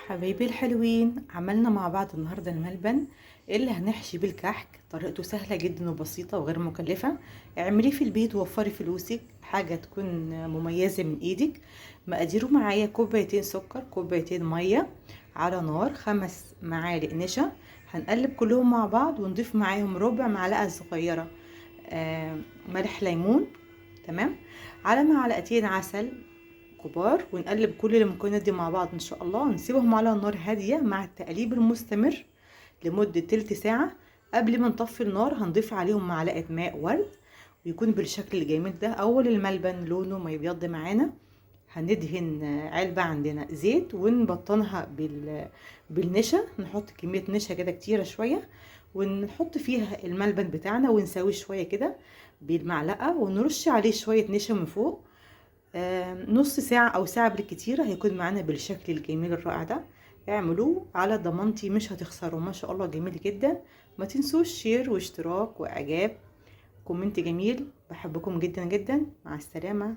حبايبي الحلوين، عملنا مع بعض النهارده الملبن اللي هنحشي بيه الكحك. طريقته سهله جدا وبسيطه وغير مكلفه. اعمليه في البيت ووفري فلوسك، حاجه تكون مميزه من ايدك. مقاديره معايا: كوبايتين سكر، كوبايتين ميه على نار، 5 معالق نشا. هنقلب كلهم مع بعض ونضيف معاهم ربع معلقه صغيره ملح ليمون. تمام. على معلقتين عسل كبار، ونقلب كل المكونات دي مع بعض ان شاء الله، ونسيبهم على نار هاديه مع التقليب المستمر لمده تلت ساعه. قبل ما نطفي النار هنضيف عليهم معلقه ماء ورد، ويكون بالشكل الجميل ده. اول الملبن لونه ما يبيض معانا هندهن علبه عندنا زيت ونبطنها بالنشا. نحط كميه نشا كده كتيره شويه، ونحط فيها الملبن بتاعنا ونسويه شويه كده بالمعلقه، ونرش عليه شويه نشا من فوق. نص ساعة أو ساعة بالكتير هيكون معانا بالشكل الجميل الرائع ده. اعملوه على ضمانتي، مش هتخسروا، ما شاء الله جميل جدا. ما تنسوش شير واشتراك وإعجاب، كومنت جميل. بحبكم جدا جدا. مع السلامة.